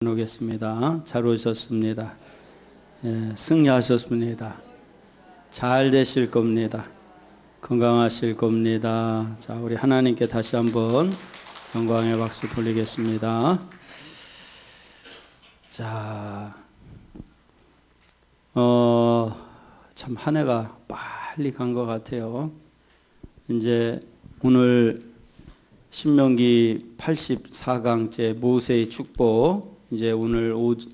오겠습니다. 잘 오셨습니다. 승리하셨습니다. 잘 되실 겁니다. 건강하실 겁니다. 자, 우리 하나님께 다시 한번 영광의 박수 돌리겠습니다. 자, 참 한 해가 빨리 간 것 같아요. 이제 오늘 신명기 84강째 모세의 축복, 이제 오늘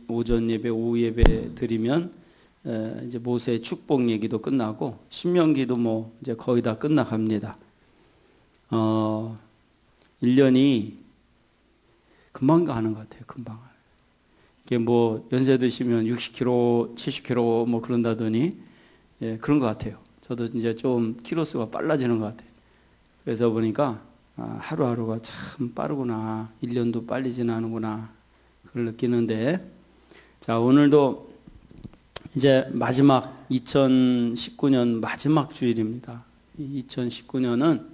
오전 예배, 오후 예배 드리면 이제 모세의 축복 얘기도 끝나고 신명기도 뭐 이제 거의 다 끝나갑니다. 1년이 금방 가는 것 같아요. 금방. 이게 뭐 연세 드시면 60kg, 70kg 뭐 그런다더니 그런 것 같아요. 저도 이제 좀 키로수가 빨라지는 것 같아요. 그래서 보니까 하루하루가 참 빠르구나. 1년도 빨리 지나는구나. 그걸 느끼는데, 자, 오늘도 이제 마지막 2019년 마지막 주일입니다. 2019년은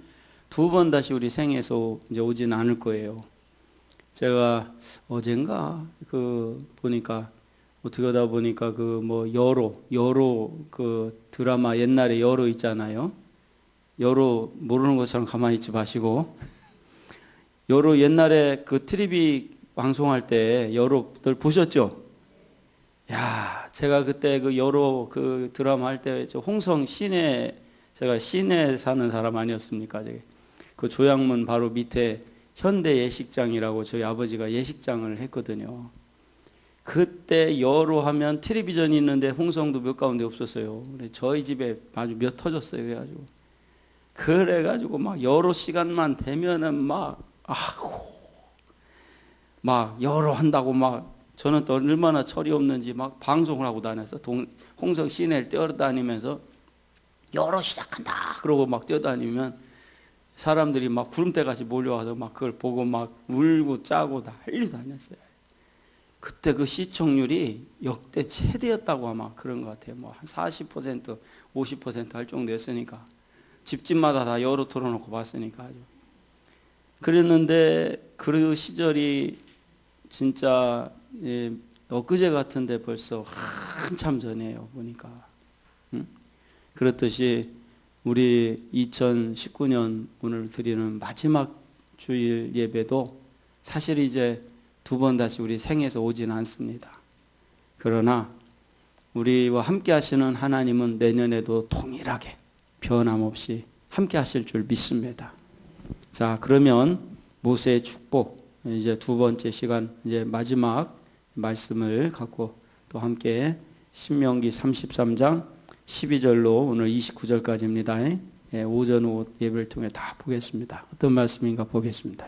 두 번 다시 우리 생에서 이제 오진 않을 거예요. 제가 어젠가 보니까 어떻게 하다 보니까 뭐 여로 그 드라마 옛날에 여로 있잖아요. 여로 모르는 것처럼 가만히 있지 마시고, 여로 옛날에 그 TVB 방송할 때 여로들 보셨죠? 야, 제가 그때 그 여로 그 드라마 할 때 저 홍성 시내, 제가 시내에 사는 사람 아니었습니까? 그 조양문 바로 밑에 현대 예식장이라고 저희 아버지가 예식장을 했거든요. 그때 여로 하면 텔레비전이 있는데 홍성도 몇 가운데 없었어요. 저희 집에 아주 몇 터졌어요. 그래가지고 막 여로 시간만 되면은 막 여로 한다고 막, 저는 또 얼마나 철이 없는지 막 방송을 하고 다녔어. 홍성 시내를 뛰어다니면서 여로 시작한다 그러고 막 뛰어다니면 사람들이 막 구름대같이 몰려와서 막 그걸 보고 막 울고 짜고 난리 다녔어요. 그때 그 시청률이 역대 최대였다고 아마 그런 것 같아요. 뭐 한 40%, 50% 할 정도였으니까. 집집마다 다 여로 틀어놓고 봤으니까 아주. 그랬는데 그 시절이 진짜 엊그제 같은데 벌써 한참 전이에요. 보니까. 그렇듯이 우리 2019년 오늘 드리는 마지막 주일 예배도 사실 이제 두 번 다시 우리 생에서 오지는 않습니다. 그러나 우리와 함께 하시는 하나님은 내년에도 동일하게 변함없이 함께 하실 줄 믿습니다. 자, 그러면 모세의 축복, 이제 두 번째 시간, 이제 마지막 말씀을 갖고 또 함께 신명기 33장 12절로 오늘 29절까지입니다. 오전 오후 예배를 통해 다 보겠습니다. 어떤 말씀인가 보겠습니다.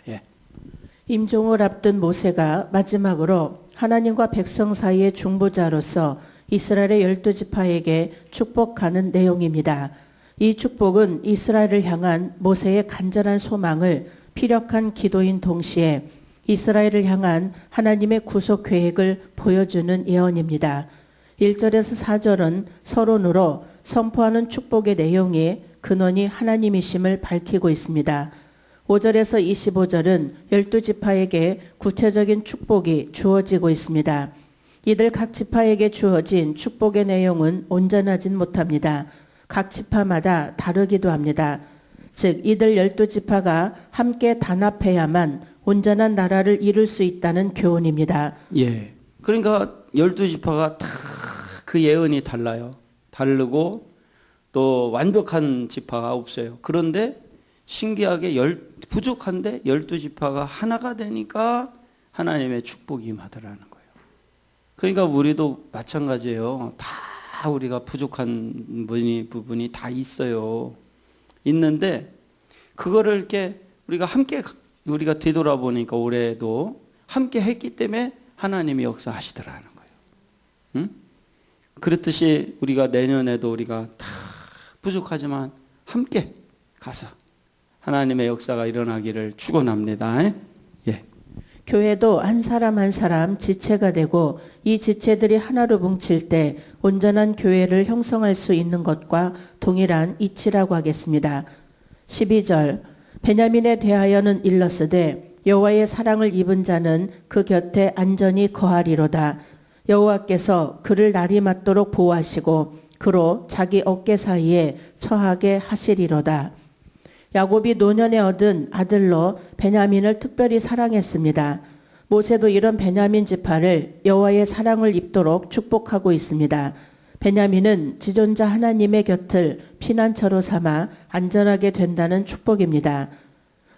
임종을 앞둔 모세가 마지막으로 하나님과 백성 사이의 중보자로서 이스라엘의 12지파에게 축복하는 내용입니다. 이 축복은 이스라엘을 향한 모세의 간절한 소망을 피력한 기도인 동시에 이스라엘을 향한 하나님의 구속 계획을 보여주는 예언입니다. 1절에서 4절은 서론으로 선포하는 축복의 내용이 근원이 하나님이심을 밝히고 있습니다. 5절에서 25절은 12지파에게 구체적인 축복이 주어지고 있습니다. 이들 각 지파에게 주어진 축복의 내용은 온전하진 못합니다. 각 지파마다 다르기도 합니다. 즉 이들 12지파가 함께 단합해야만 온전한 나라를 이룰 수 있다는 교훈입니다. 그러니까 12지파가 다 그 예언이 달라요. 다르고 또 완벽한 지파가 없어요. 그런데 신기하게 부족한데 12지파가 하나가 되니까 하나님의 축복이 임하더라는 거예요. 그러니까 우리도 마찬가지예요. 다 우리가 부족한 부분이 다 있어요. 있는데 그거를 이렇게 우리가 되돌아보니까 올해도 함께 했기 때문에 하나님이 역사하시더라는 거예요. 응? 그렇듯이 우리가 내년에도 우리가 다 부족하지만 함께 가서 하나님의 역사가 일어나기를 축원합니다. 교회도 한 사람 한 사람 지체가 되고 이 지체들이 하나로 뭉칠 때 온전한 교회를 형성할 수 있는 것과 동일한 이치라고 하겠습니다. 12절 베냐민에 대하여는 일렀으되 여호와의 사랑을 입은 자는 그 곁에 안전히 거하리로다. 여호와께서 그를 날이 맞도록 보호하시고 그로 자기 어깨 사이에 처하게 하시리로다. 야곱이 노년에 얻은 아들로 베냐민을 특별히 사랑했습니다. 모세도 이런 베냐민 지파를 여호와의 사랑을 입도록 축복하고 있습니다. 베냐민은 지존자 하나님의 곁을 피난처로 삼아 안전하게 된다는 축복입니다.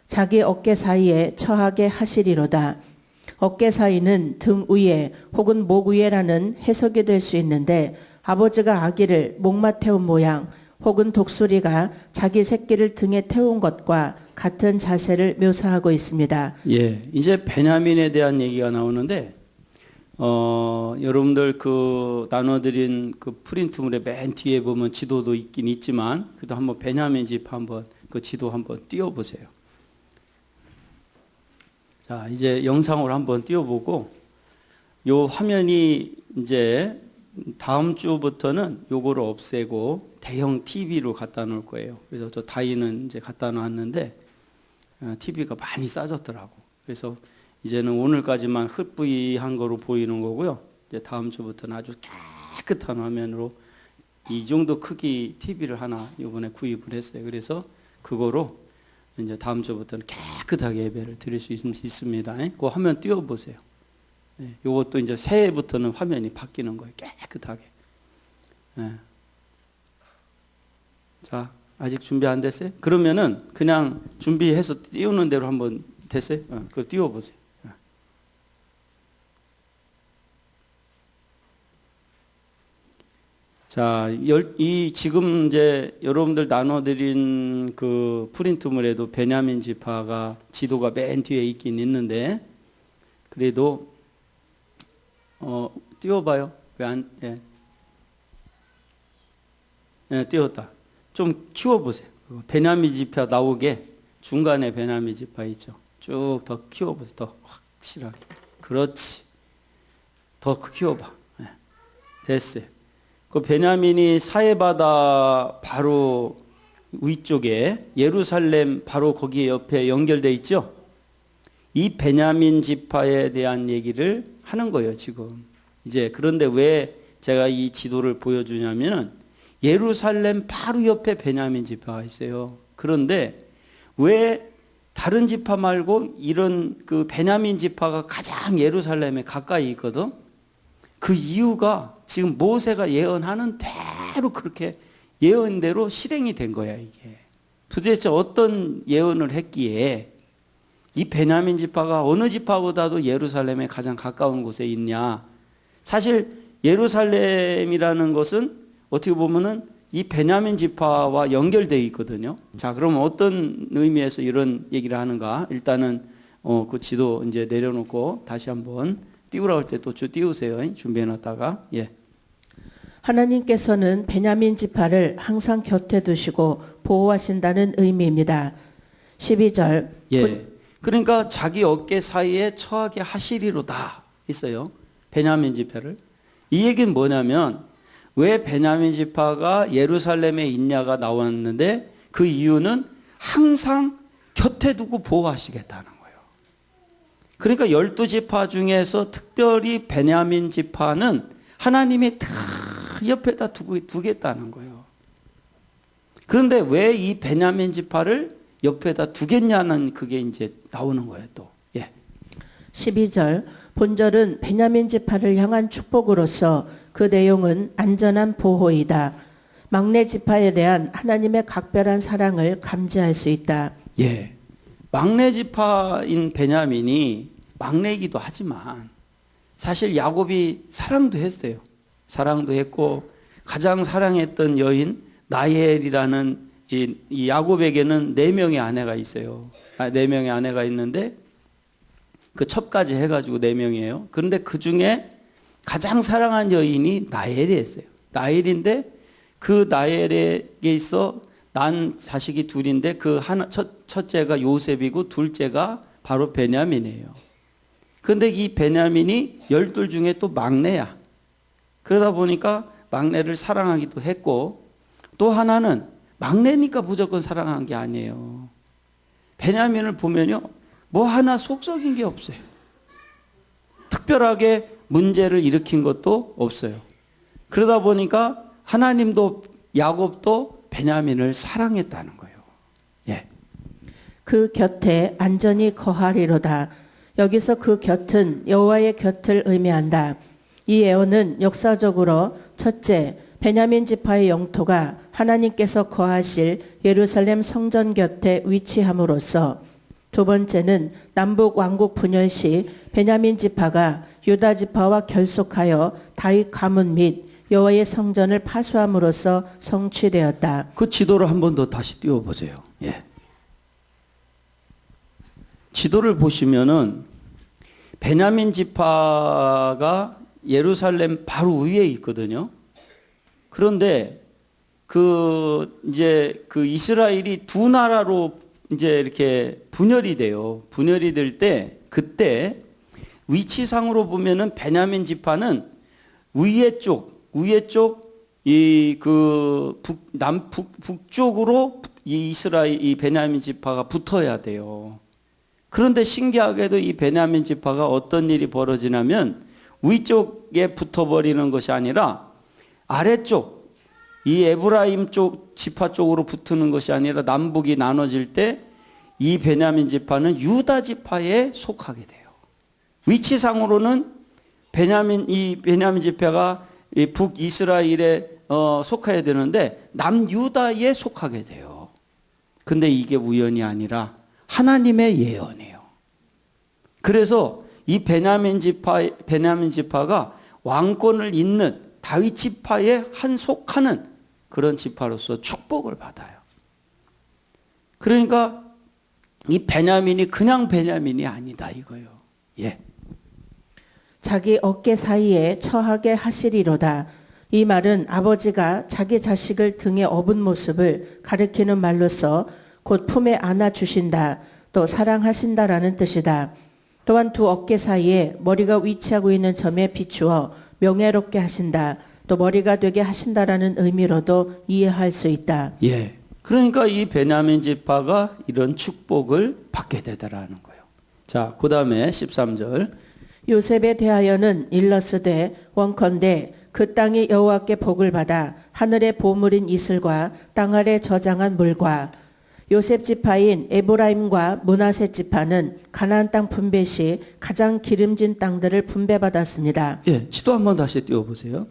자기 어깨 사이에 처하게 하시리로다. 어깨 사이는 등 위에 혹은 목 위에라는 해석이 될 수 있는데 아버지가 아기를 목마 태운 모양 혹은 독수리가 자기 새끼를 등에 태운 것과 같은 자세를 묘사하고 있습니다. 예, 이제 베냐민에 대한 얘기가 나오는데 여러분들 그 나눠드린 그 프린트물의 맨 뒤에 보면 지도도 있긴 있지만 그래도 한번 베냐민 집 한번 그 지도 한번 띄워보세요. 자, 이제 영상으로 한번 띄워보고 요 화면이 이제 다음 주부터는 요거를 없애고 대형 TV로 갖다 놓을 거예요. 그래서 저 다이는 이제 갖다 놨는데 TV가 많이 싸졌더라고. 그래서 이제는 오늘까지만 흩뿌이한 거로 보이는 거고요. 이제 다음 주부터는 아주 깨끗한 화면으로 이 정도 크기 TV를 하나 이번에 구입을 했어요. 그래서 그거로 이제 다음 주부터는 깨끗하게 예배를 드릴 수 있습니다. 그 화면 띄워보세요. 요것도 이제 새해부터는 화면이 바뀌는 거예요. 깨끗하게. 자, 아직 준비 안 됐어요? 그러면은 그냥 준비해서 띄우는 대로 한번 됐어요? 그거 띄워보세요. 자, 이 지금 이제 여러분들 나눠드린 그 프린트물에도 베냐민 지파가 지도가 맨 뒤에 있긴 있는데 그래도 띄워봐요. 왜 안? 예, 띄웠다. 좀 키워보세요. 베냐민 지파 나오게 중간에 베냐민 지파 있죠. 쭉 더 키워보세요. 더 확실하게. 그렇지. 더 키워봐. 예. 됐어요. 그 베냐민이 사해바다 바로 위쪽에 예루살렘 바로 거기 옆에 연결돼 있죠. 이 베냐민 지파에 대한 얘기를 하는 거예요, 지금. 이제 그런데 왜 제가 이 지도를 보여주냐면은 예루살렘 바로 옆에 베냐민 지파가 있어요. 그런데 왜 다른 지파 말고 이런 그 베냐민 지파가 가장 예루살렘에 가까이 있거든? 그 이유가 지금 모세가 예언하는 대로 그렇게 예언대로 실행이 된 거야, 이게. 도대체 어떤 예언을 했기에 이 베냐민 지파가 어느 지파보다도 예루살렘에 가장 가까운 곳에 있냐. 사실 예루살렘이라는 것은 어떻게 보면은 이 베냐민 지파와 연결되어 있거든요. 자, 그럼 어떤 의미에서 이런 얘기를 하는가? 일단은 그 지도 이제 내려놓고 다시 한번 띄우라 할 때 또 띄우세요. 준비해 놨다가. 예. 하나님께서는 베냐민 지파를 항상 곁에 두시고 보호하신다는 의미입니다. 12절. 예. 그러니까 자기 어깨 사이에 처하게 하시리로다 있어요. 베냐민 지파를. 이 얘기는 뭐냐면 왜 베냐민 지파가 예루살렘에 있냐가 나왔는데 그 이유는 항상 곁에 두고 보호하시겠다는 거예요. 그러니까 12지파 중에서 특별히 베냐민 지파는 하나님이 다 옆에다 두겠다는 거예요. 그런데 왜 이 베냐민 지파를 옆에다 두겠냐는 그게 이제 나오는 거예요, 또. 예. 12절. 본절은 베냐민 지파를 향한 축복으로서 그 내용은 안전한 보호이다. 막내 지파에 대한 하나님의 각별한 사랑을 감지할 수 있다. 예. 막내 지파인 베냐민이 막내이기도 하지만 사실 야곱이 사랑도 했어요. 사랑도 했고 가장 사랑했던 여인 나엘이라는 이 야곱에게는 4명의 아내가 있어요. 4명의 아내가 있는데 그 첩까지 해가지고 4명이에요. 그런데 그 중에 가장 사랑한 여인이 나엘이었어요. 나엘인데 그 나엘에게 있어 난 자식이 둘인데 그 첫째가 요셉이고 둘째가 바로 베냐민이에요. 그런데 이 베냐민이 12 중에 또 막내야. 그러다 보니까 막내를 사랑하기도 했고 또 하나는 막내니까 무조건 사랑한 게 아니에요. 베냐민을 보면요. 뭐 하나 속썩인 게 없어요. 특별하게 문제를 일으킨 것도 없어요. 그러다 보니까 하나님도 야곱도 베냐민을 사랑했다는 거예요. 예. 그 곁에 안전히 거하리로다. 여기서 그 곁은 여호와의 곁을 의미한다. 이 예언은 역사적으로 첫째, 베냐민 지파의 영토가 하나님께서 거하실 예루살렘 성전 곁에 위치함으로써, 두 번째는 남북 왕국 분열 시 베냐민 지파가 유다 지파와 결속하여 다윗 가문 및 여호와의 성전을 파수함으로써 성취되었다. 그 지도를 한 번 더 다시 띄워보세요. 예. 지도를 보시면은 베냐민 지파가 예루살렘 바로 위에 있거든요. 그런데 이제 그 이스라엘이 두 나라로 이제 이렇게 분열이 돼요. 분열이 될 때 그때 위치상으로 보면은 베냐민 지파는 위에 쪽 이 그 북쪽으로 이 이스라엘 이 베냐민 지파가 붙어야 돼요. 그런데 신기하게도 이 베냐민 지파가 어떤 일이 벌어지냐면 위쪽에 붙어버리는 것이 아니라 아래쪽 이 에브라임 쪽 지파 쪽으로 붙는 것이 아니라 남북이 나눠질 때 이 베냐민 지파는 유다 지파에 속하게 돼요. 위치상으로는 베냐민 지파가 북이스라엘에 속해야 되는데 남유다에 속하게 돼요. 근데 이게 우연이 아니라 하나님의 예언이에요. 그래서 이 베냐민 지파가 왕권을 잇는 다윗 지파에 한 속하는 그런 지파로서 축복을 받아요. 그러니까 이 베냐민이 그냥 베냐민이 아니다 이거예요. 예. 자기 어깨 사이에 처하게 하시리로다. 이 말은 아버지가 자기 자식을 등에 업은 모습을 가리키는 말로서 곧 품에 안아 주신다, 또 사랑하신다라는 뜻이다. 또한 두 어깨 사이에 머리가 위치하고 있는 점에 비추어 명예롭게 하신다, 또 머리가 되게 하신다라는 의미로도 이해할 수 있다. 예. 그러니까 이 베냐민 지파가 이런 축복을 받게 되더라는 거예요. 자, 그다음에 13절. 요셉에 대하여는 일러스되 원컨대 그 땅이 여호와께 복을 받아 하늘의 보물인 이슬과 땅 아래 저장한 물과, 요셉 지파인 에브라임과 므낫세 지파는 가나안 땅 분배 시 가장 기름진 땅들을 분배받았습니다. 예, 지도 한번 다시 띄워보세요.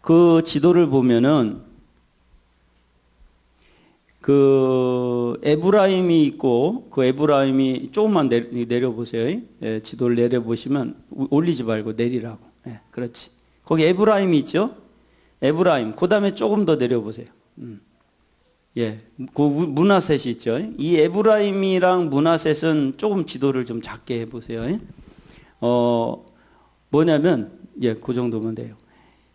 그 지도를 보면은 그 에브라임이 있고 그 에브라임이 조금만 내려보세요. 예, 지도를 내려보시면 올리지 말고 내리라고. 예, 그렇지. 거기 에브라임이 있죠. 에브라임. 그 다음에 조금 더 내려보세요. 예, 그 므낫셋이 있죠. 이 에브라임이랑 므낫셋은 조금 지도를 좀 작게 해보세요. 뭐냐면 그 정도면 돼요.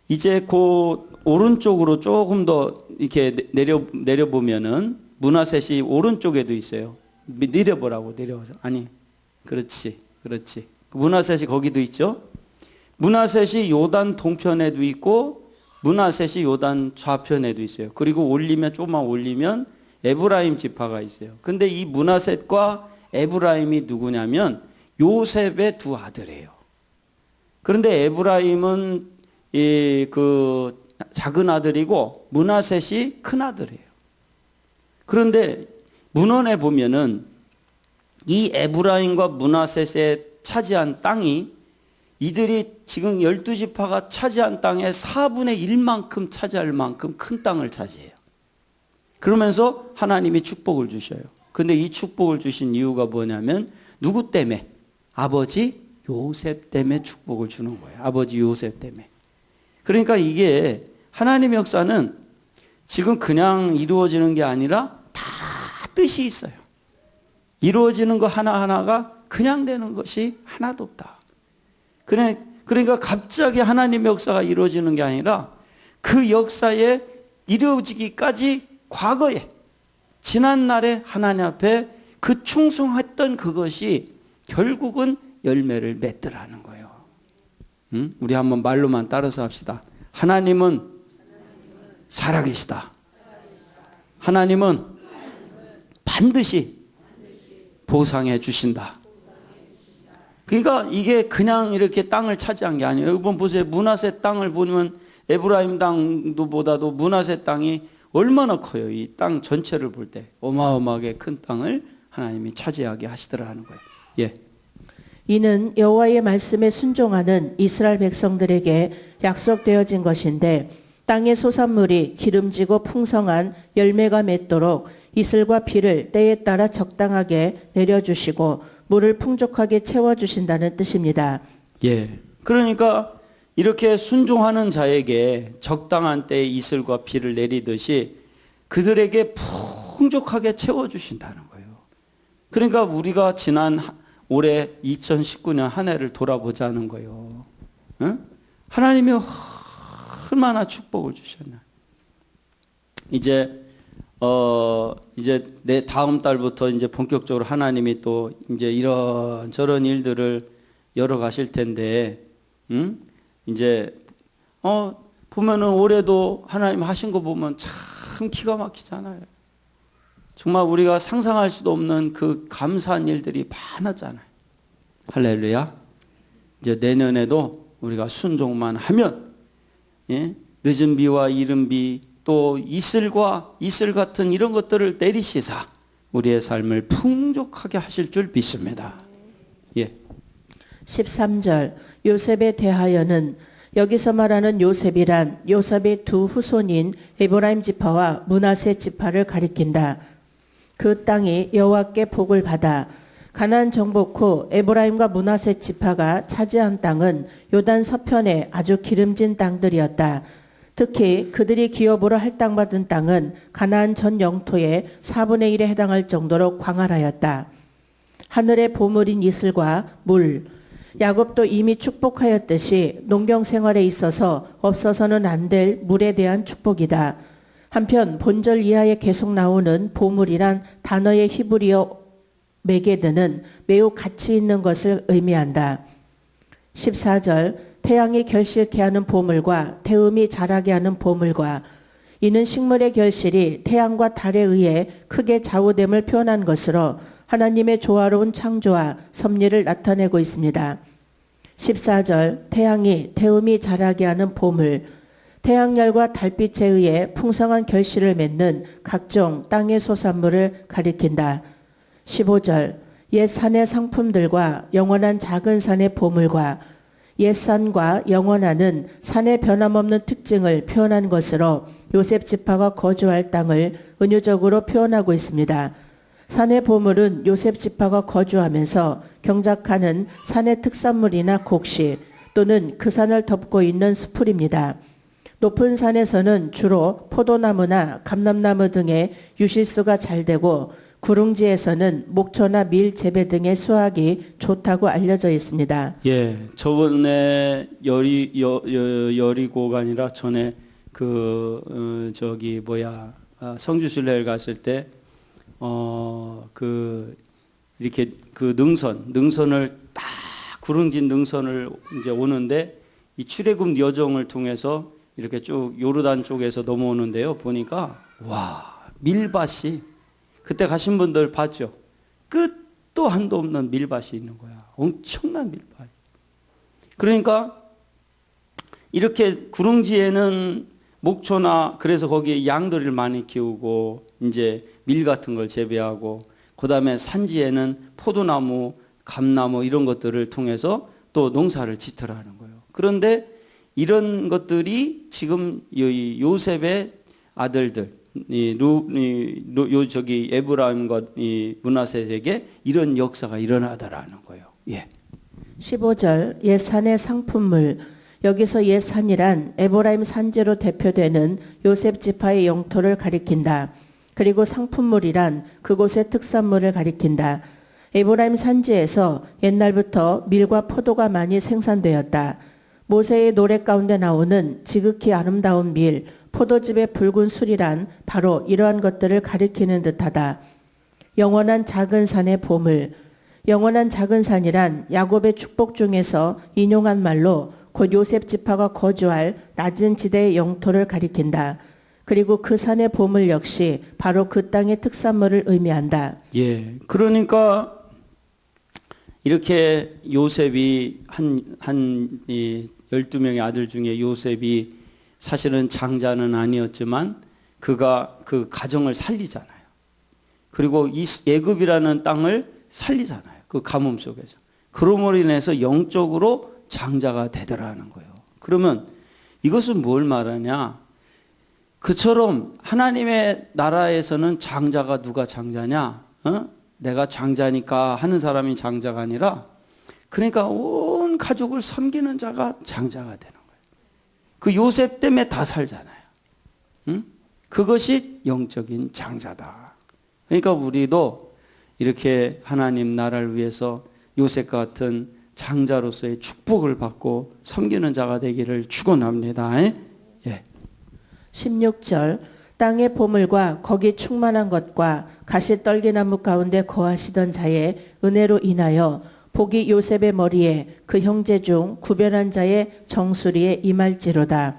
이제 그 오른쪽으로 조금 더 이렇게 내려보면은 므낫셋이 오른쪽에도 있어요. 내려보라고 내려서 아니, 그렇지. 므낫셋이 거기도 있죠. 므낫셋이 요단 동편에도 있고 므낫셋이 요단 좌편에도 있어요. 그리고 조금만 올리면 에브라임 지파가 있어요. 근데 이 므낫셋과 에브라임이 누구냐면 요셉의 두 아들이에요. 그런데 에브라임은 그 작은 아들이고 므낫셋이 큰 아들이에요. 그런데 문헌에 보면은 이 에브라임과 므낫셋에 차지한 땅이 이들이 지금 12지파가 차지한 땅의 4분의 1만큼 차지할 만큼 큰 땅을 차지해요. 그러면서 하나님이 축복을 주셔요. 근데 이 축복을 주신 이유가 뭐냐면 누구 때문에? 아버지 요셉 때문에 축복을 주는 거예요. 아버지 요셉 때문에. 그러니까 이게 하나님의 역사는 지금 그냥 이루어지는 게 아니라 다 뜻이 있어요. 이루어지는 거 하나하나가 그냥 되는 것이 하나도 없다. 그러니까 갑자기 하나님의 역사가 이루어지는 게 아니라 그 역사에 이루어지기까지 과거에 지난날에 하나님 앞에 그 충성했던 그것이 결국은 열매를 맺더라는 거예요. 우리 한번 말로만 따라서 합시다. 하나님은 살아계시다. 하나님은 반드시 보상해 주신다. 그러니까 이게 그냥 이렇게 땅을 차지한 게 아니에요. 여러분 보세요. 므낫세 땅을 보면 에브라임 땅보다도 므낫세 땅이 얼마나 커요. 이 땅 전체를 볼 때 어마어마하게 큰 땅을 하나님이 차지하게 하시더라는 거예요. 예. 이는 여호와의 말씀에 순종하는 이스라엘 백성들에게 약속되어진 것인데 땅의 소산물이 기름지고 풍성한 열매가 맺도록 이슬과 비를 때에 따라 적당하게 내려주시고 물을 풍족하게 채워주신다는 뜻입니다. 예. 그러니까 이렇게 순종하는 자에게 적당한 때에 이슬과 비를 내리듯이 그들에게 풍족하게 채워주신다는 거예요. 그러니까 우리가 지난 올해 2019년 한 해를 돌아보자는 거예요. 응? 하나님이 얼마나 축복을 주셨나. 이제 내 다음 달부터 이제 본격적으로 하나님이 또 이제 이런 저런 일들을 열어 가실 텐데, 이제 보면은 올해도 하나님 하신 거 보면 참 기가 막히잖아요. 정말 우리가 상상할 수도 없는 그 감사한 일들이 많았잖아요. 할렐루야. 이제 내년에도 우리가 순종만 하면, 예? 늦은 비와 이른 비 또 이슬 같은 이런 것들을 내리시사 우리의 삶을 풍족하게 하실 줄 믿습니다. 예. 13절 요셉에 대하여는 여기서 말하는 요셉이란 요셉의 두 후손인 에브라임 지파와 므낫세 지파를 가리킨다. 그 땅이 여호와께 복을 받아 가나안 정복 후 에브라임과 므낫세 지파가 차지한 땅은 요단 서편의 아주 기름진 땅들이었다. 특히 그들이 기업으로 할당받은 땅은 가나안 전 영토의 4분의 1에 해당할 정도로 광활하였다. 하늘의 보물인 이슬과 물, 야곱도 이미 축복하였듯이 농경 생활에 있어서 없어서는 안 될 물에 대한 축복이다. 한편 본절 이하에 계속 나오는 보물이란 단어의 히브리어 메게드는 매우 가치 있는 것을 의미한다. 14절 태양이 결실케 하는 보물과 태음이 자라게 하는 보물과 이는 식물의 결실이 태양과 달에 의해 크게 좌우됨을 표현한 것으로 하나님의 조화로운 창조와 섭리를 나타내고 있습니다. 14절 태양이 태음이 자라게 하는 보물, 태양열과 달빛에 의해 풍성한 결실을 맺는 각종 땅의 소산물을 가리킨다. 15절 옛 산의 상품들과 영원한 작은 산의 보물과 옛산과 영원한은 산의 변함없는 특징을 표현한 것으로 요셉 지파가 거주할 땅을 은유적으로 표현하고 있습니다. 산의 보물은 요셉 지파가 거주하면서 경작하는 산의 특산물이나 곡식 또는 그 산을 덮고 있는 수풀입니다. 높은 산에서는 주로 포도나무나 감람나무 등의 유실수가 잘 되고 구릉지에서는 목초나 밀 재배 등의 수확이 좋다고 알려져 있습니다. 예, 저번에 여리고가 아니라 전에 성주순례를 갔을 때 이렇게 그 능선을 딱 구릉진 능선을 이제 오는데 이 출애굽 여정을 통해서 이렇게 쭉 요르단 쪽에서 넘어오는데요. 보니까 와, 밀밭이 그때 가신 분들 봤죠? 끝도 한도 없는 밀밭이 있는 거야. 엄청난 밀밭. 그러니까 이렇게 구릉지에는 목초나 그래서 거기에 양들을 많이 키우고 이제 밀 같은 걸 재배하고 그다음에 산지에는 포도나무, 감나무 이런 것들을 통해서 또 농사를 짓더라는 거예요. 그런데 이런 것들이 지금 요셉의 아들들 에브라임과 므낫세에게 이런 역사가 일어나더라는 거예요. 예. 15절 옛산의 상품물 여기서 옛산이란 에브라임 산지로 대표되는 요셉 지파의 영토를 가리킨다. 그리고 상품물이란 그곳의 특산물을 가리킨다. 에브라임 산지에서 옛날부터 밀과 포도가 많이 생산되었다. 모세의 노래 가운데 나오는 지극히 아름다운 밀, 포도즙의 붉은 술이란 바로 이러한 것들을 가리키는 듯하다. 영원한 작은 산의 보물, 영원한 작은 산이란 야곱의 축복 중에서 인용한 말로 곧 요셉 지파가 거주할 낮은 지대의 영토를 가리킨다. 그리고 그 산의 보물 역시 바로 그 땅의 특산물을 의미한다. 예, 그러니까 이렇게 요셉이 이 12명의 아들 중에 요셉이 사실은 장자는 아니었지만 그가 그 가정을 살리잖아요. 그리고 이 애굽이라는 땅을 살리잖아요. 그 가뭄 속에서. 그러므로 인해서 영적으로 장자가 되더라는 거예요. 그러면 이것은 뭘 말하냐? 그처럼 하나님의 나라에서는 장자가 누가 장자냐? 내가 장자니까 하는 사람이 장자가 아니라 그러니까 온 가족을 섬기는 자가 장자가 되는 거예요. 그 요셉 때문에 다 살잖아요. 그것이 영적인 장자다. 그러니까 우리도 이렇게 하나님 나라를 위해서 요셉과 같은 장자로서의 축복을 받고 섬기는 자가 되기를 축원합니다. 예. 16절 땅의 보물과 거기 충만한 것과 가시떨기나무 가운데 거하시던 자의 은혜로 인하여 복이 요셉의 머리에 그 형제 중 구별한 자의 정수리에 임할지로다.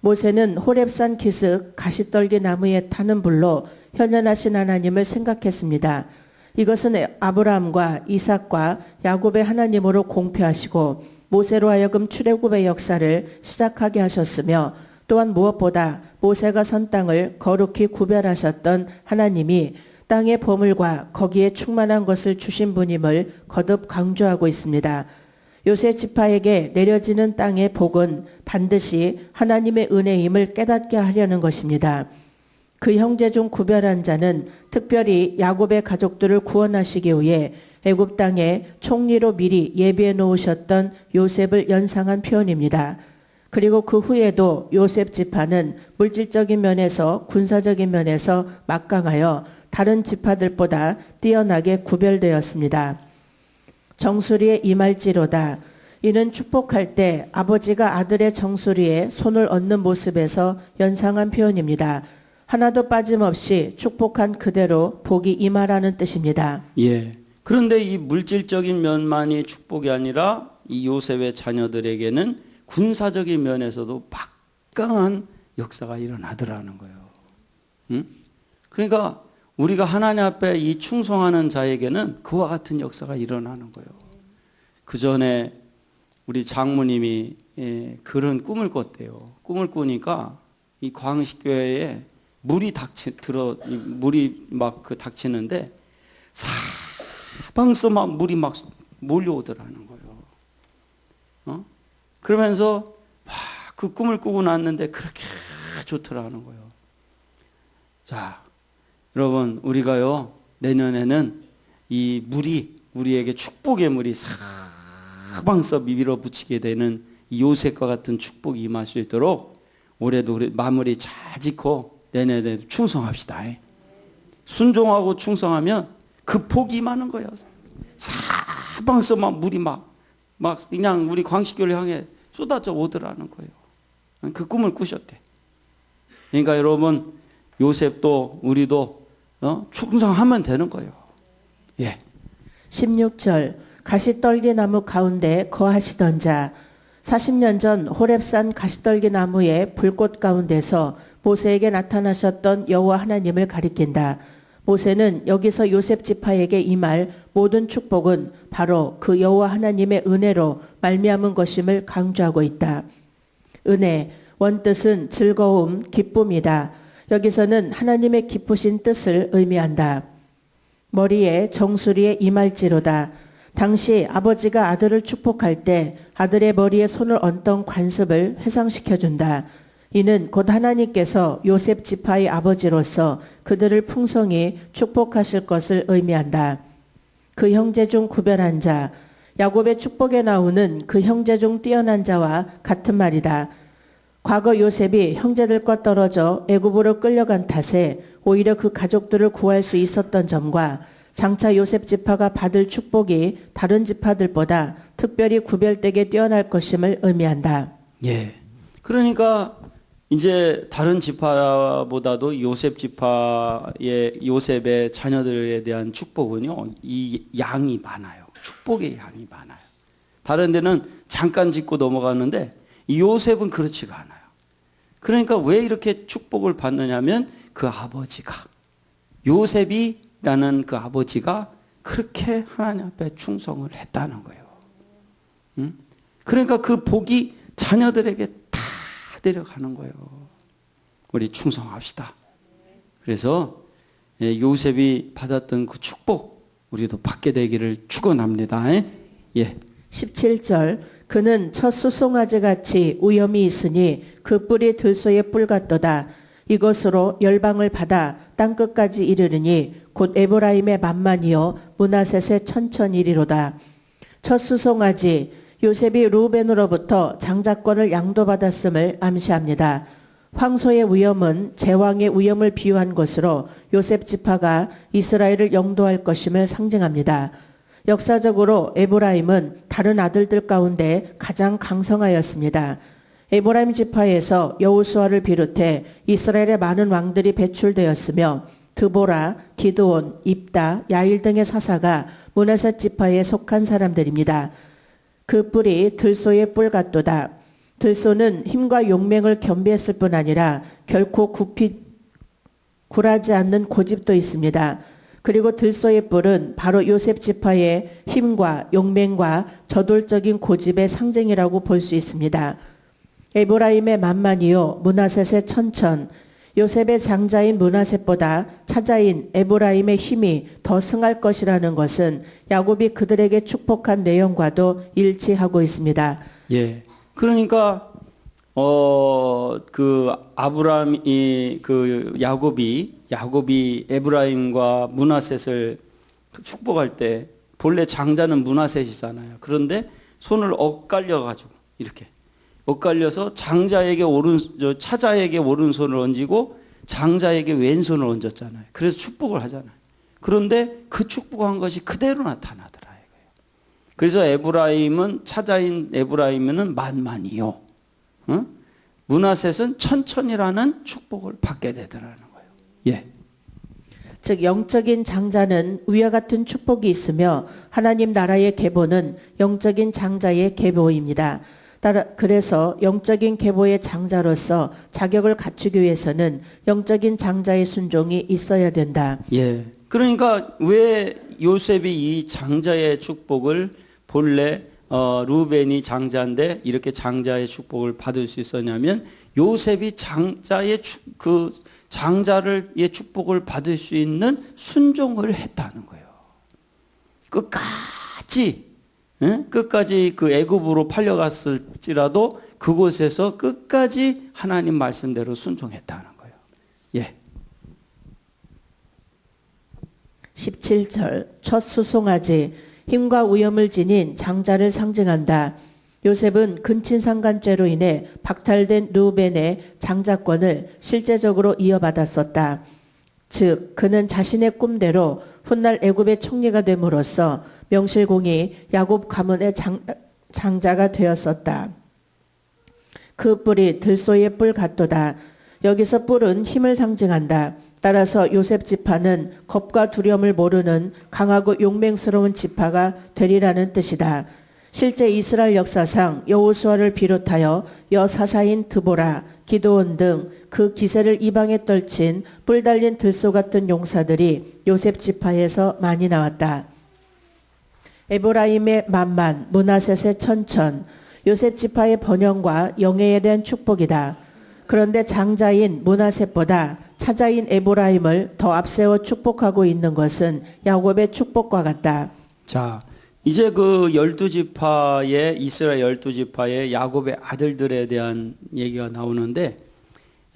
모세는 호렙산 기슭 가시떨기나무에 타는 불로 현현하신 하나님을 생각했습니다. 이것은 아브라함과 이삭과 야곱의 하나님으로 공표하시고 모세로 하여금 출애굽의 역사를 시작하게 하셨으며 또한 무엇보다 모세가 선 땅을 거룩히 구별하셨던 하나님이 땅의 보물과 거기에 충만한 것을 주신 분임을 거듭 강조하고 있습니다. 요셉 지파에게 내려지는 땅의 복은 반드시 하나님의 은혜임을 깨닫게 하려는 것입니다. 그 형제 중 구별한 자는 특별히 야곱의 가족들을 구원하시기 위해 애굽 땅에 총리로 미리 예비해 놓으셨던 요셉을 연상한 표현입니다. 그리고 그 후에도 요셉 지파는 물질적인 면에서 군사적인 면에서 막강하여 다른 지파들보다 뛰어나게 구별되었습니다. 정수리에 임할지로다. 이는 축복할 때 아버지가 아들의 정수리에 손을 얹는 모습에서 연상한 표현입니다. 하나도 빠짐없이 축복한 그대로 복이 임하라는 뜻입니다. 예. 그런데 이 물질적인 면만이 축복이 아니라 이 요셉의 자녀들에게는 군사적인 면에서도 막강한 역사가 일어나더라는 거예요. 그러니까 우리가 하나님 앞에 이 충성하는 자에게는 그와 같은 역사가 일어나는 거예요. 그 전에 우리 장모님이 그런 꿈을 꿨대요. 꿈을 꾸니까 이 광식교회에 물이 막 닥치는데 사방서 막 물이 막 몰려오더라는 거예요. 그러면서 그 꿈을 꾸고 났는데 그렇게 좋더라는 거예요. 자, 여러분 우리가요 내년에는 이 물이 우리에게 축복의 물이 사방서 밀어붙이게 되는 이 요셉과 같은 축복이 임할 수 있도록 올해도 우리 마무리 잘 짓고 내년에 충성합시다. 순종하고 충성하면 그 복이 임하는 거예요. 사방서 막 물이 막 그냥 우리 광식교를 향해 쏟아져 오더라는 거예요. 그 꿈을 꾸셨대. 그러니까 여러분 요셉도 우리도 충성하면 되는 거예요. 예. 16절 가시떨기나무 가운데 거하시던 자 40년 전 호렙산 가시떨기나무의 불꽃 가운데서 모세에게 나타나셨던 여호와 하나님을 가리킨다. 모세는 여기서 요셉 지파에게 임할 모든 축복은 바로 그 여호와 하나님의 은혜로 말미암은 것임을 강조하고 있다. 은혜, 원뜻은 즐거움, 기쁨이다. 여기서는 하나님의 기쁘신 뜻을 의미한다. 머리에 정수리에 임할지로다. 당시 아버지가 아들을 축복할 때 아들의 머리에 손을 얹던 관습을 회상시켜준다. 이는 곧 하나님께서 요셉 지파의 아버지로서 그들을 풍성히 축복하실 것을 의미한다. 그 형제 중 구별한 자, 야곱의 축복에 나오는 그 형제 중 뛰어난 자와 같은 말이다. 과거 요셉이 형제들과 떨어져 애굽으로 끌려간 탓에 오히려 그 가족들을 구할 수 있었던 점과 장차 요셉 지파가 받을 축복이 다른 지파들보다 특별히 구별되게 뛰어날 것임을 의미한다. 예. 그러니까 이제 다른 지파보다도 요셉 지파의 요셉의 자녀들에 대한 축복은요, 이 양이 많아요. 축복의 양이 많아요. 다른 데는 잠깐 짚고 넘어가는데 이 요셉은 그렇지가 않아요. 그러니까 왜 이렇게 축복을 받느냐면 그 아버지가 요셉이라는 그 아버지가 그렇게 하나님 앞에 충성을 했다는 거예요. 응? 그러니까 그 복이 자녀들에게 다 내려가는 거예요. 우리 충성합시다. 그래서 요셉이 받았던 그 축복 우리도 받게 되기를 축원합니다. 예. 17절 그는 첫 수송아지 같이 우염이 있으니 그 뿔이 들소의 뿔 같도다. 이것으로 열방을 받아 땅끝까지 이르르니 곧 에브라임의 만만이요 므낫셋의 천천이리로다. 첫 수송아지 요셉이 루벤으로부터 장자권을 양도받았음을 암시합니다. 황소의 위엄은 제왕의 위엄을 비유한 것으로 요셉 지파가 이스라엘을 영도할 것임을 상징합니다. 역사적으로 에브라임은 다른 아들들 가운데 가장 강성하였습니다. 에브라임 지파에서 여호수아를 비롯해 이스라엘의 많은 왕들이 배출되었으며 드보라, 기드온, 입다, 야일 등의 사사가 므낫셋 지파에 속한 사람들입니다. 그 뿔이 들소의 뿔 같도다. 들소는 힘과 용맹을 겸비했을 뿐 아니라 결코 굴하지 않는 고집도 있습니다. 그리고 들소의 뿔은 바로 요셉 지파의 힘과 용맹과 저돌적인 고집의 상징이라고 볼 수 있습니다. 에브라임의 만만이요 므낫셋의 천천, 요셉의 장자인 므낫셋보다 차자인 에브라임의 힘이 더 승할 것이라는 것은 야곱이 그들에게 축복한 내용과도 일치하고 있습니다. 예. 그러니까 그 아브라함이 그 야곱이 에브라임과 므낫셋을 축복할 때 본래 장자는 므낫셋이잖아요. 그런데 손을 엇갈려 가지고 이렇게 엇갈려서 차자에게 오른손을 얹고 장자에게 왼손을 얹었잖아요. 그래서 축복을 하잖아요. 그런데 그 축복한 것이 그대로 나타나더라 이거예요. 그래서 차자인 에브라임은 만만이요. 므낫셋은 천천이라는 축복을 받게 되더라는 거예요. 예. 즉 영적인 장자는 위와 같은 축복이 있으며 하나님 나라의 계보는 영적인 장자의 계보입니다. 그래서 영적인 계보의 장자로서 자격을 갖추기 위해서는 영적인 장자의 순종이 있어야 된다. 예. 그러니까 왜 요셉이 이 장자의 축복을 본래 루벤이 장자인데 이렇게 장자의 축복을 받을 수 있었냐면 요셉이 장자의 장자의 축복을 받을 수 있는 순종을 했다는 거예요. 끝까지 그 애굽으로 팔려갔을지라도 그곳에서 끝까지 하나님 말씀대로 순종했다는 거예요. 예. 17절 첫 수송아지 힘과 위엄을 지닌 장자를 상징한다. 요셉은 근친상간죄로 인해 박탈된 르우벤의 장자권을 실제적으로 이어받았었다. 즉 그는 자신의 꿈대로 훗날 애굽의 총리가 됨으로써 명실공히 야곱 가문의 장자가 되었었다. 그 뿔이 들소의 뿔 같도다. 여기서 뿔은 힘을 상징한다. 따라서 요셉 지파는 겁과 두려움을 모르는 강하고 용맹스러운 지파가 되리라는 뜻이다. 실제 이스라엘 역사상 여호수아를 비롯하여 여사사인 드보라, 기드온 등 그 기세를 이방에 떨친 뿔 달린 들소 같은 용사들이 요셉 지파에서 많이 나왔다. 에브라임의 만만, 므낫셋의 천천, 요셉 지파의 번영과 영예에 대한 축복이다. 그런데 장자인 므낫셋보다 차자인 에브라임을 더 앞세워 축복하고 있는 것은 야곱의 축복과 같다. 자, 이제 그 이스라엘 12지파의 야곱의 아들들에 대한 얘기가 나오는데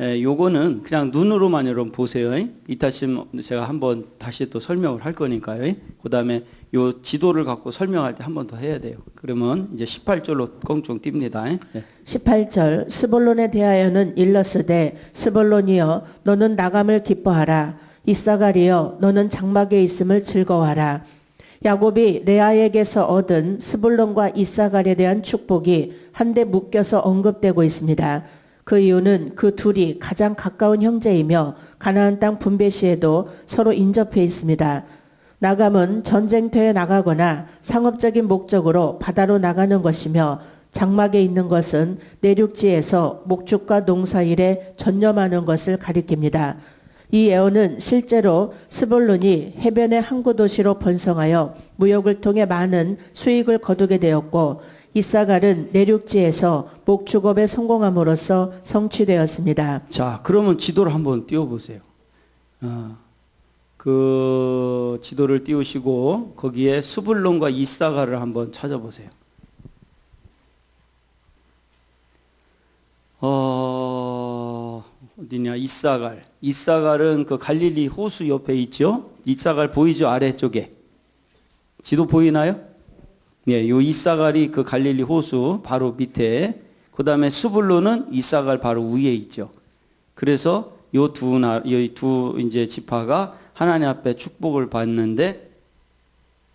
요거는 그냥 눈으로만 여러분 보세요. 이따금 제가 한번 다시 또 설명을 할 거니까요. 그 다음에 요 지도를 갖고 설명할 때 한 번 더 해야 돼요. 그러면 이제 18절로 껑충 띕니다. 18절 스볼론에 대하여는 일러스되 스볼론이여 너는 나감을 기뻐하라. 이사가리여 너는 장막에 있음을 즐거워하라. 야곱이 레아에게서 얻은 스불론과 이사갈에 대한 축복이 한데 묶여서 언급되고 있습니다. 그 이유는 그 둘이 가장 가까운 형제이며 가나안 땅 분배 시에도 서로 인접해 있습니다. 나감은 전쟁터에 나가거나 상업적인 목적으로 바다로 나가는 것이며 장막에 있는 것은 내륙지에서 목축과 농사일에 전념하는 것을 가리킵니다. 이 예언은 실제로 스불론이 해변의 항구 도시로 번성하여 무역을 통해 많은 수익을 거두게 되었고 이사갈은 내륙지에서 목축업에 성공함으로써 성취되었습니다. 자, 그러면 지도를 한번 띄워보세요. 그 지도를 띄우시고 거기에 스불론과 이사갈을 한번 찾아보세요. 어디냐? 이사갈. 이사갈은 그 갈릴리 호수 옆에 있죠? 이사갈 보이죠? 아래쪽에. 지도 보이나요? 예, 요 이사갈이 그 갈릴리 호수 바로 밑에, 그 다음에 스불론은 이사갈 바로 위에 있죠. 그래서 요 두 이제 지파가 하나님 앞에 축복을 받는데,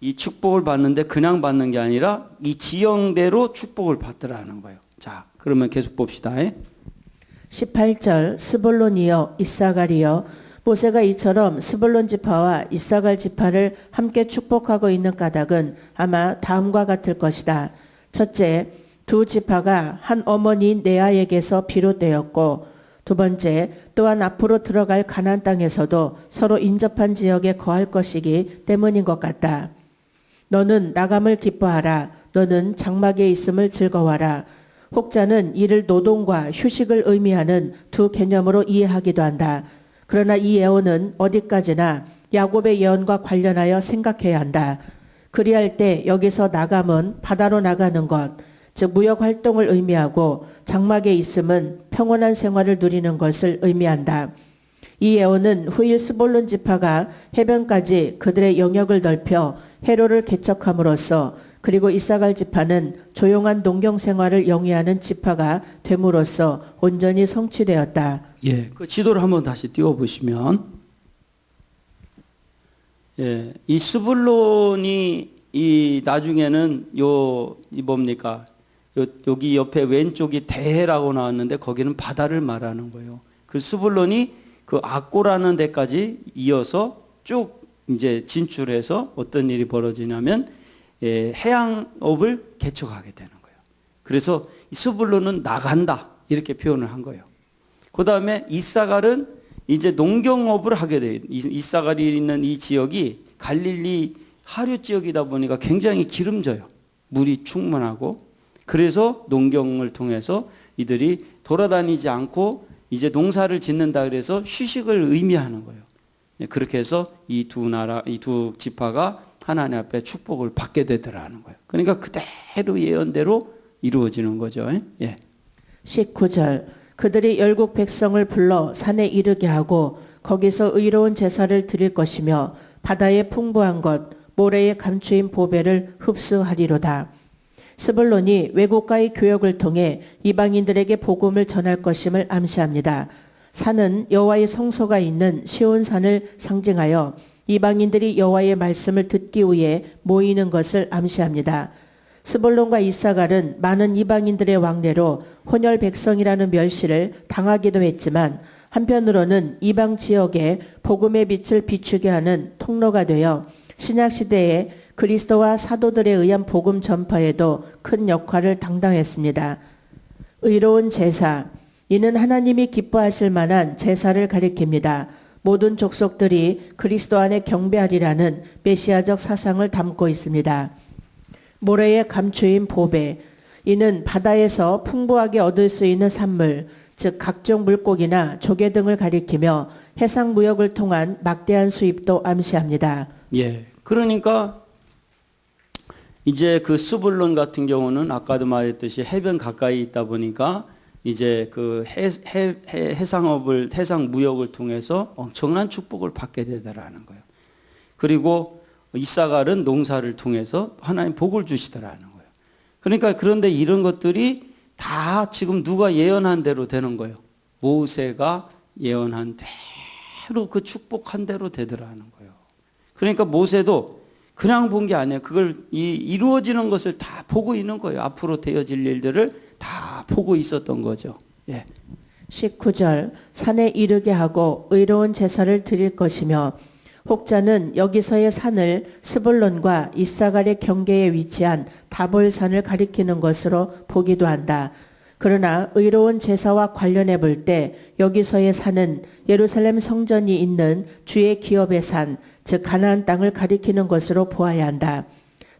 이 축복을 받는데 그냥 받는 게 아니라 이 지형대로 축복을 받더라는 거예요. 자, 그러면 계속 봅시다. 18절 스불론이여 이사갈이여 모세가 이처럼 스불론 지파와 이사갈 지파를 함께 축복하고 있는 까닭은 아마 다음과 같을 것이다. 첫째, 두 지파가 한 어머니인 레아에게서 비롯되었고, 두 번째, 또한 앞으로 들어갈 가나안 땅에서도 서로 인접한 지역에 거할 것이기 때문인 것 같다. 너는 나감을 기뻐하라. 너는 장막에 있음을 즐거워하라. 혹자는 이를 노동과 휴식을 의미하는 두 개념으로 이해하기도 한다. 그러나 이 예언은 어디까지나 야곱의 예언과 관련하여 생각해야 한다. 그리할 때 여기서 나감은 바다로 나가는 것, 즉 무역 활동을 의미하고 장막에 있음은 평온한 생활을 누리는 것을 의미한다. 이 예언은 후일 스불론 지파가 해변까지 그들의 영역을 넓혀 해로를 개척함으로써, 그리고 이사갈 지파는 조용한 농경 생활을 영위하는 지파가 됨으로써 온전히 성취되었다. 예, 그 지도를 한번 다시 띄워보시면, 예, 이 스불론이 이 나중에는 이 뭡니까? 여기 옆에 왼쪽이 대해라고 나왔는데 거기는 바다를 말하는 거예요. 그 스불론이 그 악고라는 데까지 이어서 쭉 이제 진출해서 어떤 일이 벌어지냐면 해양업을 개척하게 되는 거예요. 그래서 스불론은 나간다 이렇게 표현을 한 거예요. 그 다음에 이사갈은 이제 농경업을 하게 돼요. 이사갈이 있는 이 지역이 갈릴리 하류 지역이다 보니까 굉장히 기름져요. 물이 충분하고. 그래서 농경을 통해서 이들이 돌아다니지 않고 이제 농사를 짓는다 그래서 휴식을 의미하는 거예요. 그렇게 해서 이 두 지파가 하나님 앞에 축복을 받게 되더라는 거예요. 그러니까 그대로 예언대로 이루어지는 거죠. 예. 19절 그들이 열국 백성을 불러 산에 이르게 하고 거기서 의로운 제사를 드릴 것이며 바다의 풍부한 것 모래의 감추인 보배를 흡수하리로다. 스불론이 외국과의 교역을 통해 이방인들에게 복음을 전할 것임을 암시합니다. 산은 여호와의 성소가 있는 시온산을 상징하여 이방인들이 여호와의 말씀을 듣기 위해 모이는 것을 암시합니다. 스불론과 이사갈은 많은 이방인들의 왕래로 혼혈 백성이라는 멸시를 당하기도 했지만 한편으로는 이방 지역에 복음의 빛을 비추게 하는 통로가 되어 신약시대에 그리스도와 사도들에 의한 복음 전파에도 큰 역할을 담당했습니다. 의로운 제사, 이는 하나님이 기뻐하실 만한 제사를 가리킵니다. 모든 족속들이 그리스도 안에 경배하리라는 메시아적 사상을 담고 있습니다. 모래에 감추인 보배, 이는 바다에서 풍부하게 얻을 수 있는 산물, 즉 각종 물고기나 조개 등을 가리키며 해상 무역을 통한 막대한 수입도 암시합니다. 예. 그러니까 이제 그 스불론 같은 경우는 아까도 말했듯이 해변 가까이 있다 보니까 이제 그 해상업을, 해상 무역을 통해서 엄청난 축복을 받게 되더라는 거예요. 그리고 이사갈은 농사를 통해서 하나님 복을 주시더라는 거예요. 그러니까 그런데 이런 것들이 다 지금 누가 예언한 대로 되는 거예요. 모세가 예언한 대로 그 축복한 대로 되더라는 거예요. 그러니까 모세도 그냥 본 게 아니에요. 그걸 이루어지는 것을 다 보고 있는 거예요. 앞으로 되어질 일들을 다 보고 있었던 거죠. 예. 19절 산에 이르게 하고 의로운 제사를 드릴 것이며 혹자는 여기서의 산을 스불론과 이사갈의 경계에 위치한 다볼산을 가리키는 것으로 보기도 한다. 그러나 의로운 제사와 관련해 볼 때 여기서의 산은 예루살렘 성전이 있는 주의 기업의 산, 즉 가나안 땅을 가리키는 것으로 보아야 한다.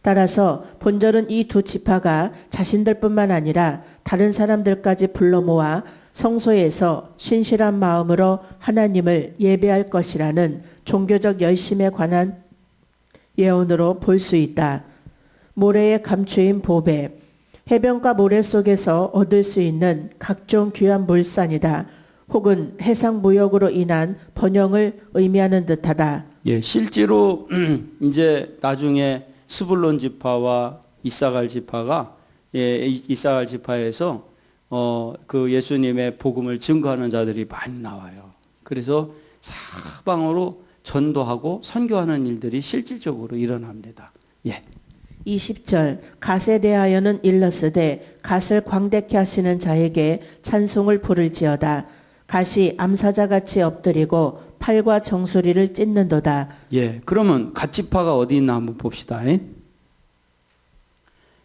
따라서 본절은 이 두 지파가 자신들뿐만 아니라 다른 사람들까지 불러 모아 성소에서 신실한 마음으로 하나님을 예배할 것이라는 종교적 열심에 관한 예언으로 볼 수 있다. 모래에 감추인 보배, 해변가 모래 속에서 얻을 수 있는 각종 귀한 물산이다. 혹은 해상무역으로 인한 번영을 의미하는 듯하다. 예, 실제로 이제 나중에 스불론 지파와 이사갈 지파가 이사갈 지파에서 그 예수님의 복음을 증거하는 자들이 많이 나와요. 그래서 사방으로 전도하고 선교하는 일들이 실질적으로 일어납니다. 예. 20절 갓에 대하여는 일렀으되 갓을 광대케 하시는 자에게 찬송을 부를지어다. 갓이 암사자같이 엎드리고 팔과 정수리를 찢는도다. 예, 그러면 갓지파가 어디 있나 한번 봅시다.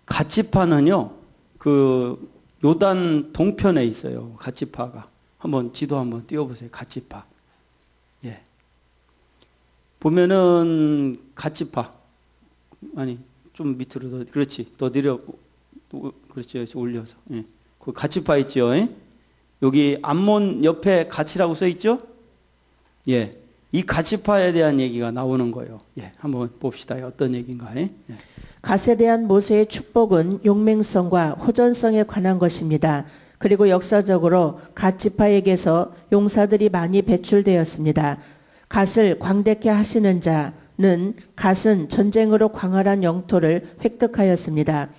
갓지파는요, 그 요단 동편에 있어요. 갓지파가. 한번 지도 한번 띄워보세요. 갓지파. 예. 보면은 갓지파. 아니, 좀 밑으로 더, 그렇지. 더 내려, 그렇지. 올려서. 예. 그 갓지파 있죠. 여기 암몬 옆에 갓이라고 써 있죠? 예. 이 갓지파에 대한 얘기가 나오는 거예요. 예. 한번 봅시다. 어떤 얘기인가? 예. 갓에 대한 모세의 축복은 용맹성과 호전성에 관한 것입니다. 그리고 역사적으로 갓 지파에게서 용사들이 많이 배출되었습니다. 갓을 광대케 하시는 자는 갓은 전쟁으로 광활한 영토를 획득하였습니다.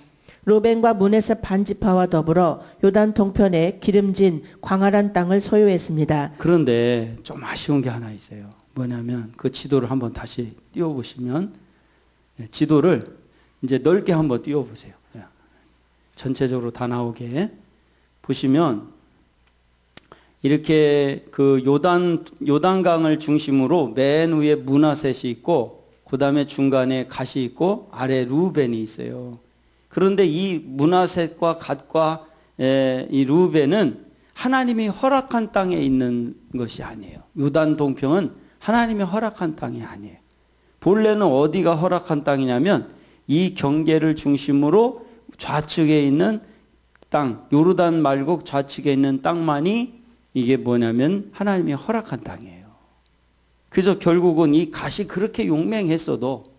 루벤과 문에서 반지파와 더불어 요단 동편에 기름진 광활한 땅을 소유했습니다. 그런데 좀 아쉬운 게 하나 있어요. 뭐냐면 그 지도를 한번 다시 띄워보시면 지도를 이제 넓게 한번 띄워보세요. 전체적으로 다 나오게 보시면 이렇게 그 요단강을 중심으로 맨 위에 므낫셋이 있고 그 다음에 중간에 갓이 있고 아래 루벤이 있어요. 그런데 이 므낫셋과 갓과 이 루벤은 하나님이 허락한 땅에 있는 것이 아니에요. 요단 동평은 하나님이 허락한 땅이 아니에요. 본래는 어디가 허락한 땅이냐면 이 경계를 중심으로 좌측에 있는 땅, 요르단 말고 좌측에 있는 땅만이 이게 뭐냐면 하나님이 허락한 땅이에요. 그래서 결국은 이 갓이 그렇게 용맹했어도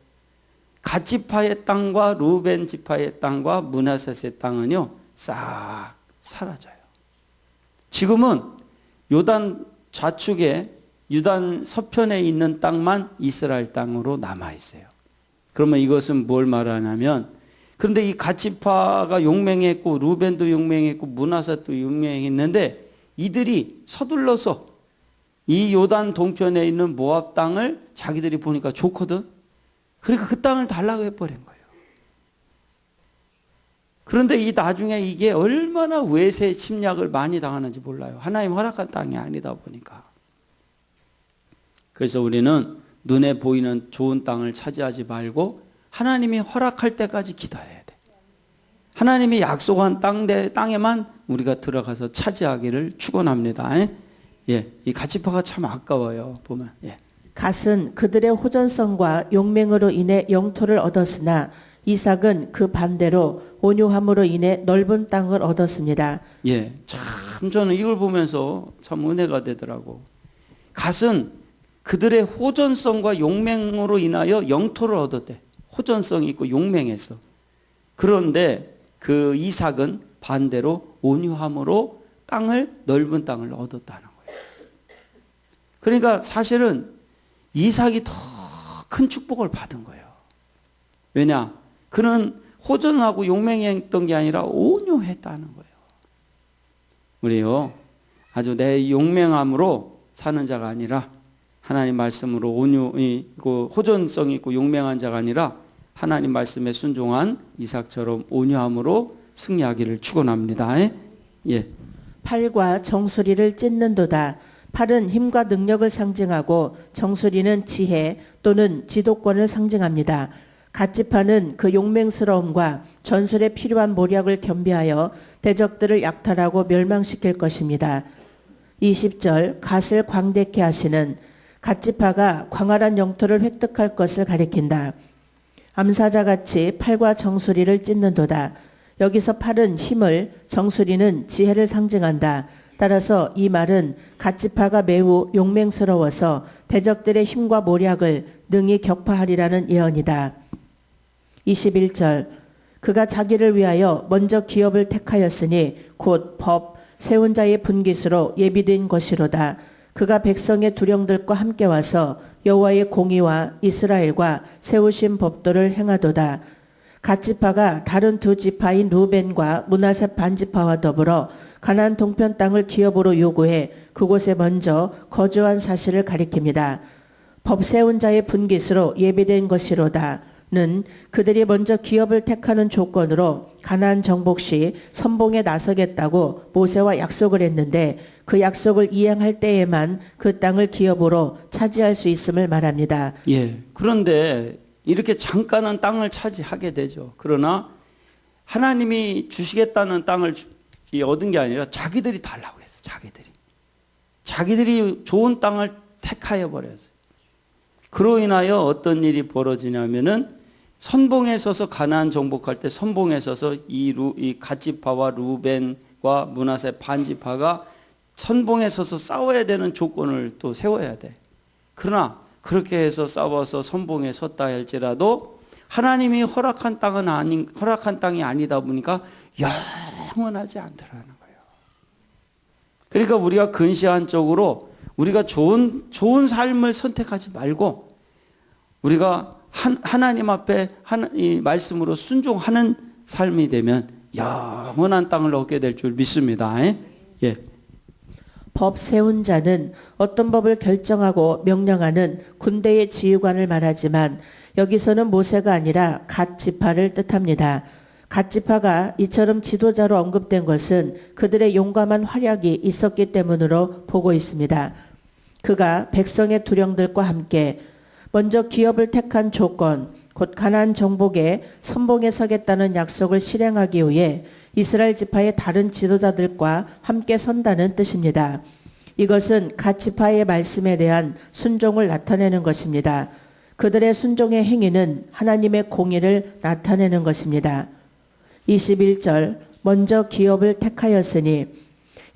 갓 지파의 땅과 루벤 지파의 땅과 므낫셋의 땅은요 싹 사라져요. 지금은 요단 좌측에 유단 서편에 있는 땅만 이스라엘 땅으로 남아 있어요. 그러면 이것은 뭘 말하냐면 그런데 이 갓 지파가 용맹했고 루벤도 용맹했고 므낫셋도 용맹했는데 이들이 서둘러서 이 요단 동편에 있는 모압 땅을 자기들이 보니까 좋거든. 그러니까 그 땅을 달라고 해버린 거예요. 그런데 이 나중에 이게 얼마나 외세 침략을 많이 당하는지 몰라요. 하나님 허락한 땅이 아니다 보니까. 그래서 우리는 눈에 보이는 좋은 땅을 차지하지 말고 하나님이 허락할 때까지 기다려야 돼. 하나님이 약속한 땅에만 우리가 들어가서 차지하기를 축원합니다. 예, 이 갓지파가 참 아까워요. 보면. 예. 갓은 그들의 호전성과 용맹으로 인해 영토를 얻었으나 이삭은 그 반대로 온유함으로 인해 넓은 땅을 얻었습니다. 예, 참 저는 이걸 보면서 참 은혜가 되더라고. 갓은 그들의 호전성과 용맹으로 인하여 영토를 얻었대. 호전성이 있고 용맹했어. 그런데 그 이삭은 반대로 온유함으로 넓은 땅을 얻었다는 거예요. 그러니까 사실은 이삭이 더 큰 축복을 받은 거예요. 왜냐? 그는 호전하고 용맹했던 게 아니라 온유했다는 거예요. 우리요, 아주 내 용맹함으로 사는 자가 아니라 하나님 말씀으로 온유이고 호전성이 있고 용맹한 자가 아니라 하나님 말씀에 순종한 이삭처럼 온유함으로 승리하기를 축원합니다. 예. 팔과 정수리를 찢는도다. 팔은 힘과 능력을 상징하고 정수리는 지혜 또는 지도권을 상징합니다. 갓지파는 그 용맹스러움과 전술에 필요한 모략을 겸비하여 대적들을 약탈하고 멸망시킬 것입니다. 20절 갓을 광대케 하시는 갓지파가 광활한 영토를 획득할 것을 가리킨다. 암사자같이 팔과 정수리를 찢는도다. 여기서 팔은 힘을, 정수리는 지혜를 상징한다. 따라서 이 말은 갓지파가 매우 용맹스러워서 대적들의 힘과 모략을 능히 격파하리라는 예언이다. 21절 그가 자기를 위하여 먼저 기업을 택하였으니 곧 법, 세운 자의 분깃으로 예비된 것이로다. 그가 백성의 두령들과 함께 와서 여호와의 공의와 이스라엘과 세우신 법도를 행하도다. 갓지파가 다른 두 지파인 루벤과 므낫세 반지파와 더불어 가나안 동편 땅을 기업으로 요구해 그곳에 먼저 거주한 사실을 가리킵니다. 법 세운 자의 분깃으로 예비된 것이로다는 그들이 먼저 기업을 택하는 조건으로 가나안 정복 시 선봉에 나서겠다고 모세와 약속을 했는데 그 약속을 이행할 때에만 그 땅을 기업으로 차지할 수 있음을 말합니다. 예. 그런데 이렇게 잠깐은 땅을 차지하게 되죠. 그러나 하나님이 주시겠다는 땅을 얻은 게 아니라 자기들이 달라고 했어. 자기들이 좋은 땅을 택하여 버렸어요. 그로 인하여 어떤 일이 벌어지냐면은 선봉에 서서 가나안 정복할 때 선봉에 서서 이 갓지파와 루벤과 므낫세 반지파가 선봉에 서서 싸워야 되는 조건을 또 세워야 돼. 그러나 그렇게 해서 싸워서 선봉에 섰다 할지라도 하나님이 허락한 땅이 아니다 보니까 영원하지 않더라는 거예요. 그러니까 우리가 근시안적으로 우리가 좋은 삶을 선택하지 말고 우리가 하나님 앞에 이 말씀으로 순종하는 삶이 되면 영원한 땅을 얻게 될 줄 믿습니다. 예. 법 세운 자는 어떤 법을 결정하고 명령하는 군대의 지휘관을 말하지만 여기서는 모세가 아니라 갓지파를 뜻합니다. 갓지파가 이처럼 지도자로 언급된 것은 그들의 용감한 활약이 있었기 때문으로 보고 있습니다. 그가 백성의 두령들과 함께 먼저 기업을 택한 조건, 곧 가나안 정복에 선봉에 서겠다는 약속을 실행하기 위해 이스라엘 지파의 다른 지도자들과 함께 선다는 뜻입니다. 이것은 갓 지파의 말씀에 대한 순종을 나타내는 것입니다. 그들의 순종의 행위는 하나님의 공의를 나타내는 것입니다. 21절 먼저 기업을 택하였으니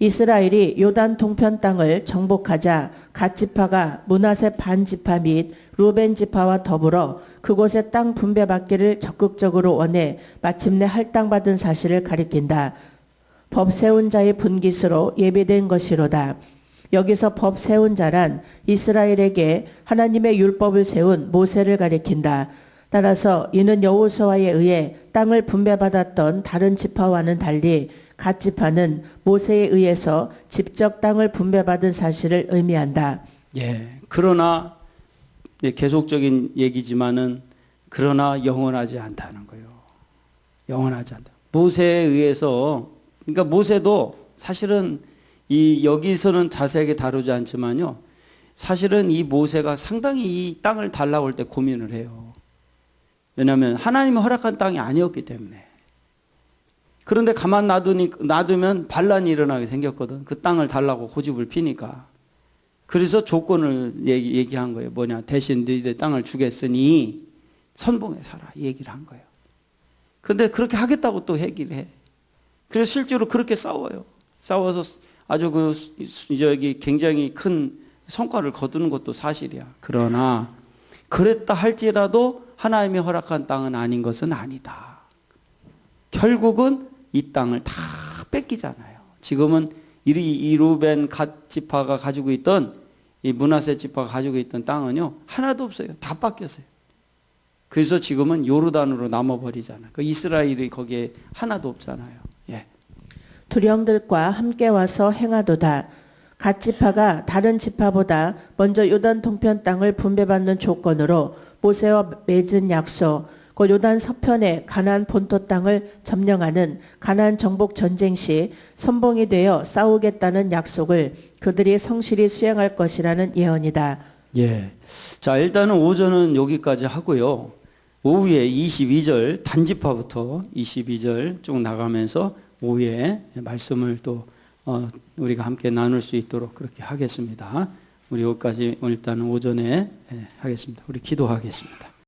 이스라엘이 요단 동편 땅을 정복하자 갓 지파가 므낫세 반지파 및 루벤 지파와 더불어 그곳에 땅 분배받기를 적극적으로 원해 마침내 할당받은 사실을 가리킨다. 법 세운 자의 분깃으로 예비된 것이로다. 여기서 법 세운 자란 이스라엘에게 하나님의 율법을 세운 모세를 가리킨다. 따라서 이는 여호수아에 의해 땅을 분배받았던 다른 지파와는 달리 갓 지파는 모세에 의해서 직접 땅을 분배받은 사실을 의미한다. 예. 그러나 계속적인 얘기지만은 그러나 영원하지 않다는 거예요. 영원하지 않다. 모세에 의해서 그러니까 모세도 사실은 여기서는 자세하게 다루지 않지만요. 사실은 이 모세가 상당히 이 땅을 달라고 할 때 고민을 해요. 왜냐하면 하나님이 허락한 땅이 아니었기 때문에. 그런데 가만 놔두면 반란이 일어나게 생겼거든. 그 땅을 달라고 고집을 피니까. 그래서 조건을 얘기한 거예요. 뭐냐. 대신 너희들 땅을 주겠으니 선봉에 살아. 이 얘기를 한 거예요. 그런데 그렇게 하겠다고 또 얘기를 해. 그래서 실제로 그렇게 싸워요. 싸워서 아주 굉장히 큰 성과를 거두는 것도 사실이야. 그러나 그랬다 할지라도 하나님이 허락한 땅은 아닌 것은 아니다. 결국은 이 땅을 다 뺏기잖아요. 지금은 이 루벤 갓 지파가 가지고 있던 이 므낫세 지파가 가지고 있던 땅은요 하나도 없어요. 다 뺏겼어요. 그래서 지금은 요르단으로 남아버리잖아요. 그 이스라엘이 거기에 하나도 없잖아요. 예. 두령들과 함께 와서 행하도다. 갓 지파가 다른 지파보다 먼저 요단 동편 땅을 분배받는 조건으로 모세와 맺은 약속, 곧 요단 서편의 가나안 본토 땅을 점령하는 가나안 정복 전쟁 시 선봉이 되어 싸우겠다는 약속을 그들이 성실히 수행할 것이라는 예언이다. 예. 자, 일단은 오전은 여기까지 하고요. 오후에 22절 단지파부터 22절 쭉 나가면서 오후에 말씀을 또 우리가 함께 나눌 수 있도록 그렇게 하겠습니다. 우리 여기까지 일단은 오전에 하겠습니다. 우리 기도하겠습니다.